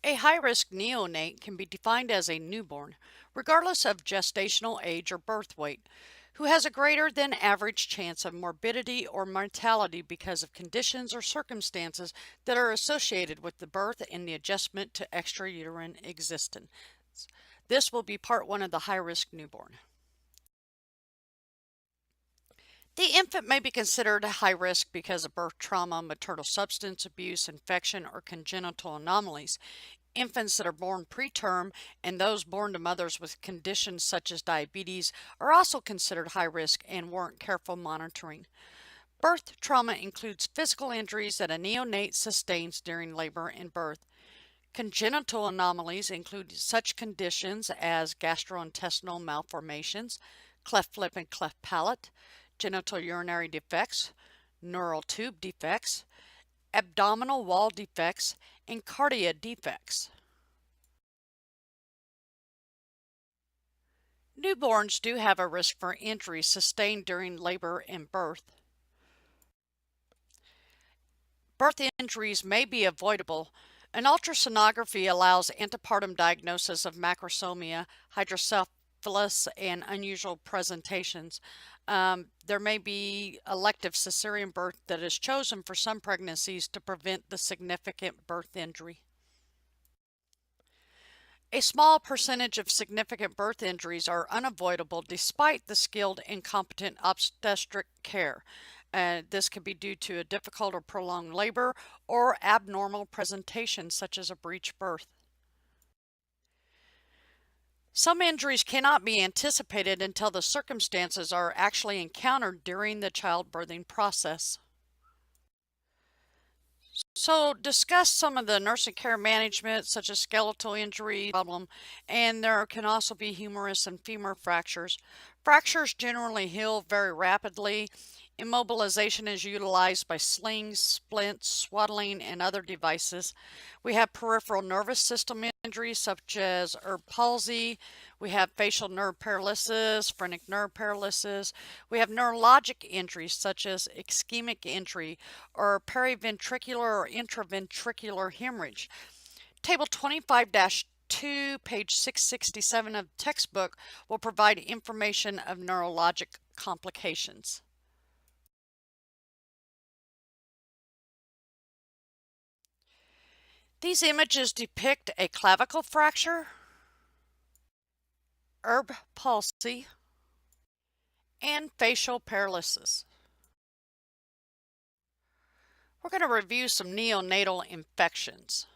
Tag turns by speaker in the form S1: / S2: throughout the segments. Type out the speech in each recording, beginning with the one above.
S1: A high-risk neonate can be defined as a newborn, regardless of gestational age or birth weight, who has a greater than average chance of morbidity or mortality because of conditions or circumstances that are associated with the birth and the adjustment to extrauterine existence. This will be part one of the high-risk newborn. The infant may be considered high risk because of birth trauma, maternal substance abuse, infection, or congenital anomalies. Infants that are born preterm and those born to mothers with conditions such as diabetes are also considered high risk and warrant careful monitoring. Birth trauma includes physical injuries that a neonate sustains during labor and birth. Congenital anomalies include such conditions as gastrointestinal malformations, cleft lip and cleft palate, genital urinary defects, neural tube defects, abdominal wall defects, and cardia defects. Newborns do have a risk for injuries sustained during labor and birth. Birth injuries may be avoidable. An ultrasonography allows antepartum diagnosis of macrosomia, hydrocephalus, and unusual presentations. There may be elective cesarean birth that is chosen for some pregnancies to prevent the significant birth injury. A small percentage of significant birth injuries are unavoidable despite the skilled and competent obstetric care. This could be due to a difficult or prolonged labor or abnormal presentation such as a breech birth. Some injuries cannot be anticipated until the circumstances are actually encountered during the childbirthing process. So discuss some of the nursing care management such as skeletal injury problem, and there can also be humerus and femur fractures. Fractures generally heal very rapidly. Immobilization is utilized by slings, splints, swaddling, and other devices. We have peripheral nervous system injuries such as Erb's palsy. We have facial nerve paralysis, phrenic nerve paralysis. We have neurologic injuries such as ischemic injury or periventricular or intraventricular hemorrhage. Table 25-2, page 667 of the textbook will provide information of neurologic complications. These images depict a clavicle fracture, Erb's palsy, and facial paralysis. We're going to review some neonatal infections.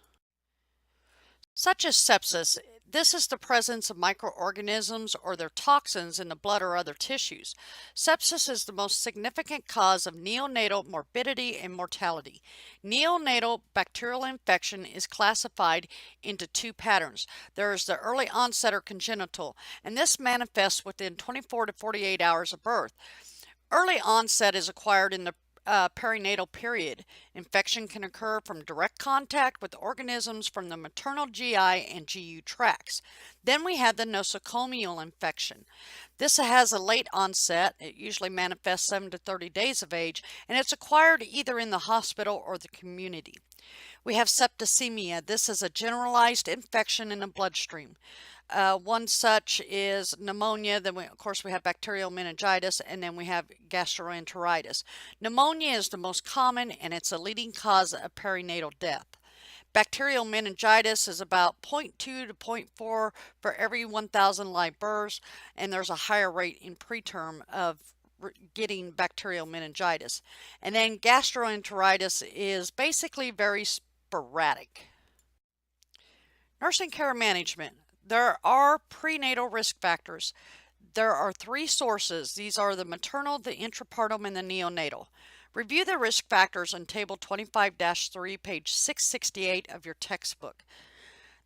S1: Such as sepsis, this is the presence of microorganisms or their toxins in the blood or other tissues. Sepsis is the most significant cause of neonatal morbidity and mortality. Neonatal bacterial infection is classified into two patterns. There is the early onset or congenital, and this manifests within 24 to 48 hours of birth. Early onset is acquired in the perinatal period. Infection can occur from direct contact with organisms from the maternal GI and GU tracts. Then we have the nosocomial infection. This has a late onset. It usually manifests 7 to 30 days of age, and it's acquired either in the hospital or the community. We have septicemia. This is a generalized infection in the bloodstream. One such is pneumonia, then of course we have bacterial meningitis, and then we have gastroenteritis. Pneumonia is the most common and it's a leading cause of perinatal death. Bacterial meningitis is about 0.2 to 0.4 for every 1,000 live births, and there's a higher rate in preterm of getting bacterial meningitis. And then gastroenteritis is basically very sporadic. Nursing care management. There are prenatal risk factors. There are three sources. These are the maternal, the intrapartum, and the neonatal. Review the risk factors in Table 25-3, page 668 of your textbook.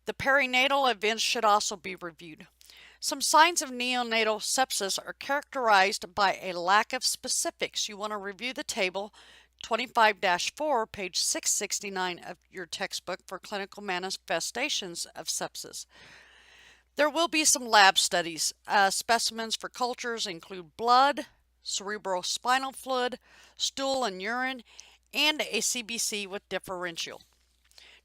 S1: The perinatal events should also be reviewed. Some signs of neonatal sepsis are characterized by a lack of specifics. You want to review the table 25-4, page 669 of your textbook for clinical manifestations of sepsis. There will be some lab studies. Specimens for cultures include blood, cerebrospinal fluid, stool and urine, and a CBC with differential.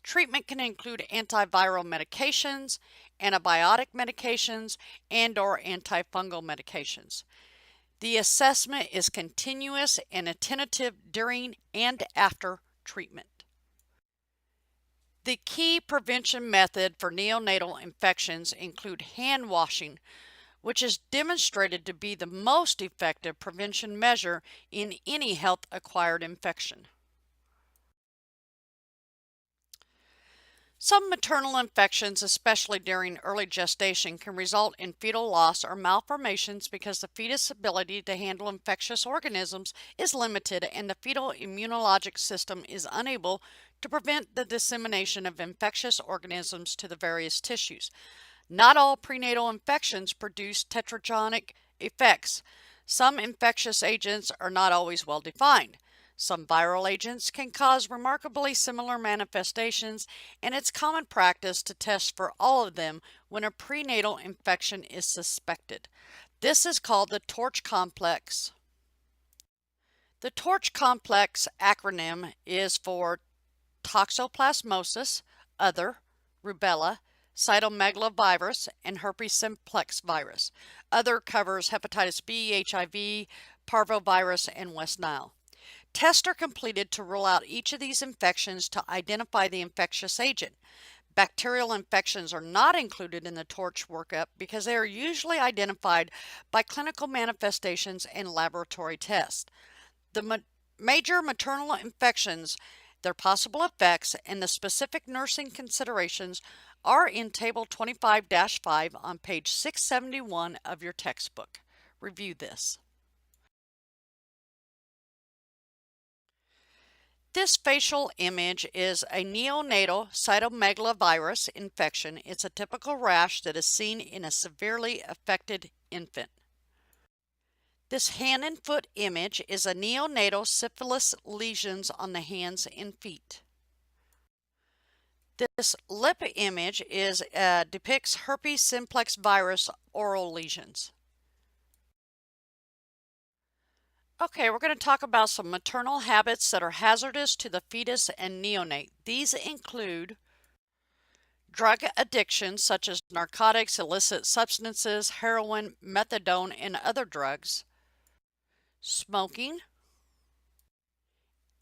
S1: Treatment can include antiviral medications, antibiotic medications, and/or antifungal medications. The assessment is continuous and attentive during and after treatment. The key prevention method for neonatal infections include hand washing, which is demonstrated to be the most effective prevention measure in any health-acquired infection. Some maternal infections, especially during early gestation, can result in fetal loss or malformations because the fetus' ability to handle infectious organisms is limited and the fetal immunologic system is unable to prevent the dissemination of infectious organisms to the various tissues. Not all prenatal infections produce teratogenic effects. Some infectious agents are not always well defined. Some viral agents can cause remarkably similar manifestations, and it's common practice to test for all of them when a prenatal infection is suspected. This is called the TORCH complex. The TORCH complex acronym is for toxoplasmosis, other, rubella, cytomegalovirus, and herpes simplex virus. Other covers hepatitis B, HIV, parvovirus, and West Nile. Tests are completed to rule out each of these infections to identify the infectious agent. Bacterial infections are not included in the TORCH workup because they are usually identified by clinical manifestations and laboratory tests. The major maternal infections, their possible effects, and the specific nursing considerations are in Table 25-5 on page 671 of your textbook. Review this. This facial image is a neonatal cytomegalovirus infection. It's a typical rash that is seen in a severely affected infant. This hand and foot image is a neonatal syphilis lesions on the hands and feet. This lip image depicts herpes simplex virus oral lesions. Okay, we're going to talk about some maternal habits that are hazardous to the fetus and neonate. These include drug addiction such as narcotics, illicit substances, heroin, methadone, and other drugs, smoking,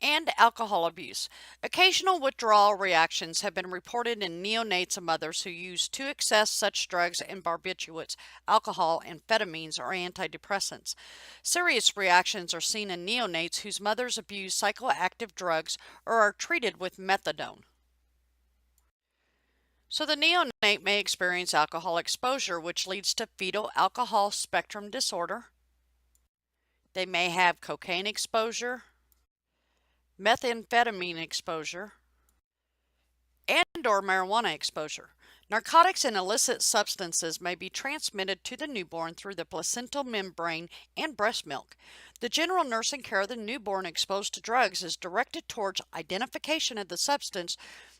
S1: and alcohol abuse. Occasional withdrawal reactions have been reported in neonates and mothers who use to excess such drugs and barbiturates, alcohol, amphetamines, or antidepressants. Serious reactions are seen in neonates whose mothers abuse psychoactive drugs or are treated with methadone. So the neonate may experience alcohol exposure, which leads to fetal alcohol spectrum disorder. They may have cocaine exposure, methamphetamine exposure, and/or marijuana exposure. Narcotics and illicit substances may be transmitted to the newborn through the placental membrane and breast milk. The general nursing care of the newborn exposed to drugs is directed towards identification of the substance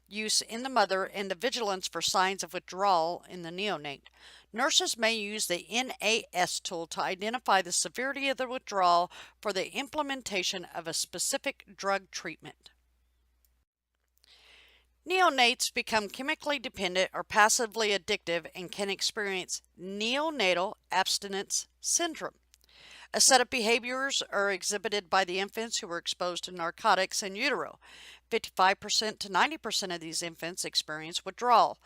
S1: use in the mother and the vigilance for signs of withdrawal in the neonate. Nurses may use the NAS tool to identify the severity of the withdrawal for the implementation of a specific drug treatment. Neonates become chemically dependent or passively addictive and can experience neonatal abstinence syndrome. A set of behaviors are exhibited by the infants who were exposed to narcotics in utero. 55% to 90% of these infants experience withdrawal.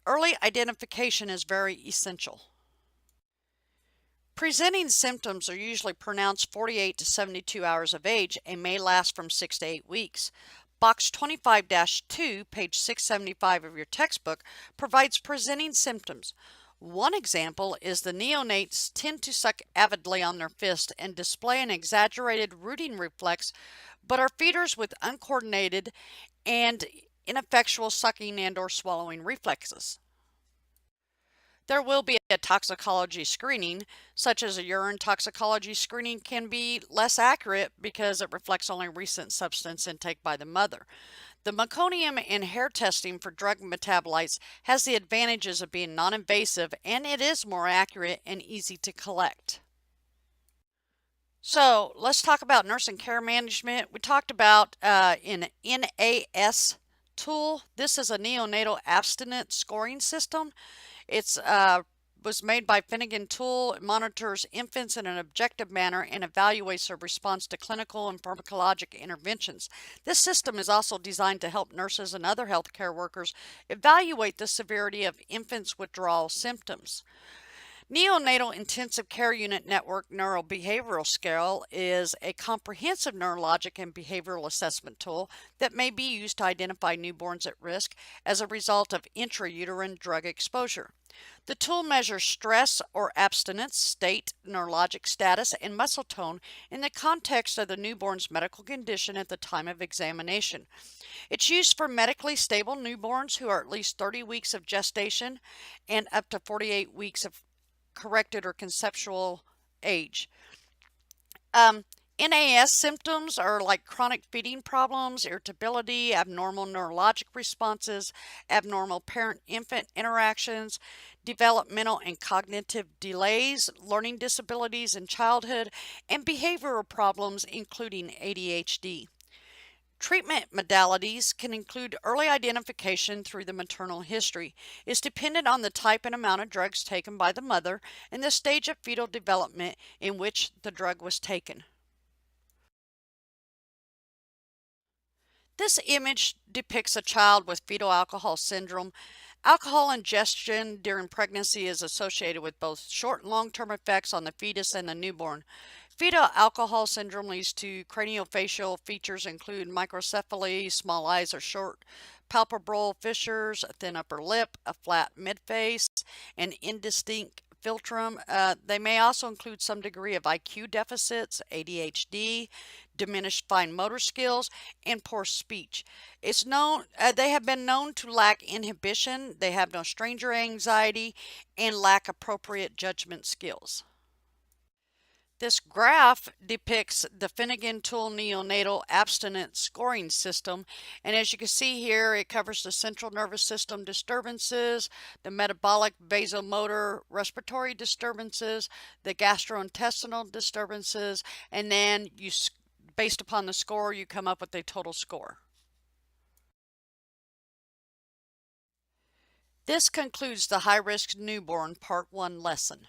S1: Early identification is very essential. Presenting symptoms are usually pronounced 48 to 72 hours of age and may last from 6 to 8 weeks. Box 25-2, page 675 of your textbook, provides presenting symptoms. One example is the neonates tend to suck avidly on their fist and display an exaggerated rooting reflex, but are feeders with uncoordinated and ineffectual sucking and/or swallowing reflexes. There will be a toxicology screening, such as a urine toxicology screening can be less accurate because it reflects only recent substance intake by the mother. The meconium and hair testing for drug metabolites has the advantages of being non-invasive, and it is more accurate and easy to collect. So let's talk about nursing care management. We talked about in NAS tool. This is a neonatal abstinence scoring system. It's was made by Finnegan Tool. It monitors infants in an objective manner and evaluates their response to clinical and pharmacologic interventions. This system is also designed to help nurses and other healthcare workers evaluate the severity of infants' withdrawal symptoms. Neonatal Intensive Care Unit Network Neurobehavioral Scale is a comprehensive neurologic and behavioral assessment tool that may be used to identify newborns at risk as a result of intrauterine drug exposure. The tool measures stress or abstinence, state, neurologic status, and muscle tone in the context of the newborn's medical condition at the time of examination. It's used for medically stable newborns who are at least 30 weeks of gestation and up to 48 weeks of corrected or conceptual age. Um, NAS symptoms are like chronic feeding problems, irritability, abnormal neurologic responses, abnormal parent-infant interactions, developmental and cognitive delays, learning disabilities in childhood, and behavioral problems including ADHD. Treatment modalities can include early identification through the maternal history. It's dependent on the type and amount of drugs taken by the mother and the stage of fetal development in which the drug was taken. This image depicts a child with fetal alcohol syndrome. Alcohol ingestion during pregnancy is associated with both short and long-term effects on the fetus and the newborn. Fetal alcohol syndrome leads to craniofacial features include microcephaly, small eyes or short, palpebral fissures, a thin upper lip, a flat midface, and indistinct philtrum. They may also include some degree of IQ deficits, ADHD, diminished fine motor skills, and poor speech. It's known they have been known to lack inhibition, they have no stranger anxiety, and lack appropriate judgment skills. This graph depicts the Finnegan Tool Neonatal Abstinence Scoring System, and as you can see here, it covers the central nervous system disturbances, the metabolic, vasomotor, respiratory disturbances, the gastrointestinal disturbances, and then based upon the score, you come up with a total score. This concludes the High Risk Newborn Part 1 lesson.